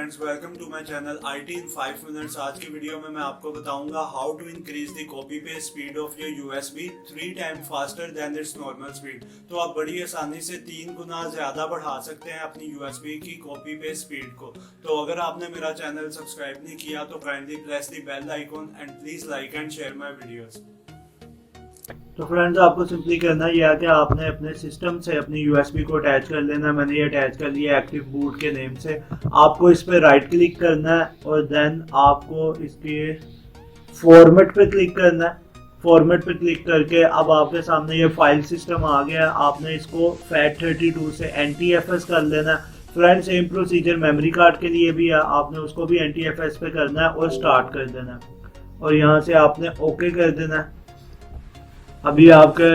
Friends, welcome to my channel IT in 5 minutes. आज की video में मैं आपको बताऊंगा how to increase the copy paste speed of your USB 3 time faster than its normal speed. तो आप बड़ी आसानी से 3 गुना ज़्यादा बढ़ा सकते हैं अपनी USB की कॉपी पेस्ट स्पीड को। तो अगर आपने मेरा चैनल सब्सक्राइब नहीं किया तो kindly press the bell icon and please like and share my videos. तो फ्रेंड्स, आपको सिंपली करना यह है कि आपने अपने सिस्टम से अपनी USB को अटैच कर लेना है। मैंने ये अटैच कर लिया एक्टिव बूट के नेम से। आपको इस पर राइट क्लिक करना है और देन आपको इसके फॉर्मेट पे क्लिक करना है। फॉर्मेट पे क्लिक करके अब आपके सामने ये फाइल सिस्टम आ गया है। आपने इसको FAT32 से NTFS कर लेना है। Friends, same procedure memory card के लिए भी है। आपने उसको भी NTFS पे करना है और स्टार्ट कर देना है और यहाँ से आपने ओके कर देना है। अभी आपके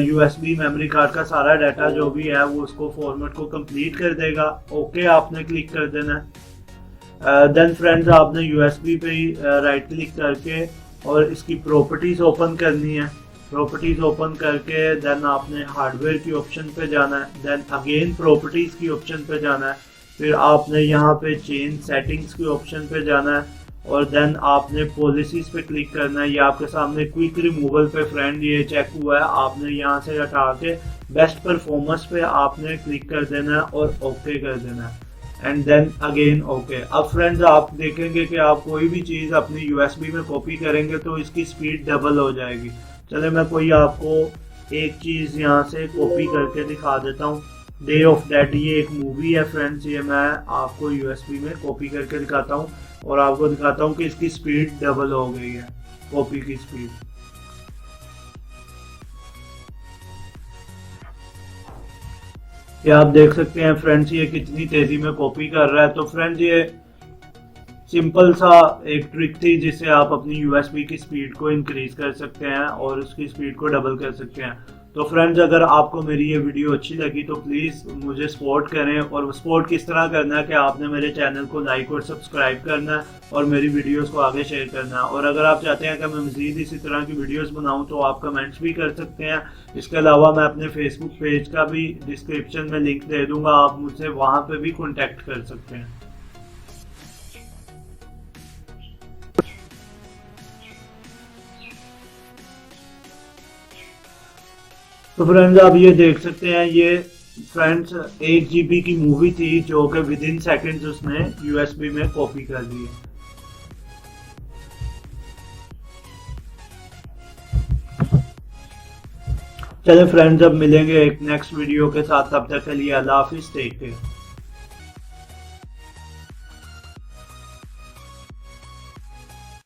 USB मेमोरी कार्ड का सारा डाटा जो भी है वो उसको फॉर्मेट को कंप्लीट कर देगा। ओके आपने क्लिक कर देना है। देन फ्रेंड्स, आपने USB पे ही राइट क्लिक करके और इसकी प्रॉपर्टीज ओपन करनी है। प्रॉपर्टीज ओपन करके देन आपने हार्डवेयर की ऑप्शन पे जाना है। देन अगेन प्रॉपर्टीज की ऑप्शन पे जाना है। फिर आपने यहाँ पे चेंज सेटिंग्स की ऑप्शन पे जाना है और देन आपने पॉलिसीज पे क्लिक करना है। ये आपके सामने क्विक रिमूवल पे फ्रेंड ये चेक हुआ है। आपने यहाँ से हटा के बेस्ट परफॉर्मेंस पे आपने क्लिक कर देना है और ओके कर देना है एंड देन अगेन ओके। अब फ्रेंड्स, आप देखेंगे कि आप कोई भी चीज़ अपनी USB में कॉपी करेंगे तो इसकी स्पीड डबल हो जाएगी। चले मैं कोई आपको एक चीज़ यहाँ से कॉपी करके दिखा देता हूँ। डे ऑफ डेड, ये एक मूवी है फ्रेंड्स। ये मैं आपको USB में कॉपी करके दिखाता हूँ और आपको दिखाता हूँ कि इसकी स्पीड डबल हो गई है, कॉपी की स्पीड। ये आप देख सकते हैं फ्रेंड्स, ये कितनी तेजी में कॉपी कर रहा है। तो फ्रेंड्स, ये सिंपल सा एक ट्रिक थी जिससे आप अपनी USB की स्पीड को इंक्रीज कर सकते हैं और उसकी स्पीड को डबल कर सकते हैं। तो फ्रेंड्स, अगर आपको मेरी ये वीडियो अच्छी लगी तो प्लीज़ मुझे सपोर्ट करें। और सपोर्ट किस तरह करना है कि आपने मेरे चैनल को लाइक और सब्सक्राइब करना है और मेरी वीडियोस को आगे शेयर करना है। और अगर आप चाहते हैं कि मैं मज़ीद इसी तरह की वीडियोस बनाऊं तो आप कमेंट्स भी कर सकते हैं। इसके अलावा मैं अपने फेसबुक पेज का भी डिस्क्रिप्शन में लिंक दे दूँगा, आप मुझसे वहाँ पर भी कॉन्टेक्ट कर सकते हैं। तो फ्रेंड्स, आप ये देख सकते हैं, ये फ्रेंड्स 1 GB की मूवी थी जो कि विद इन सेकेंड्स उसने USB में कॉपी कर दी है। चलिए फ्रेंड्स, अब मिलेंगे एक नेक्स्ट वीडियो के साथ। तब तक के लिए अल्लाह हाफिज, टेक केयर।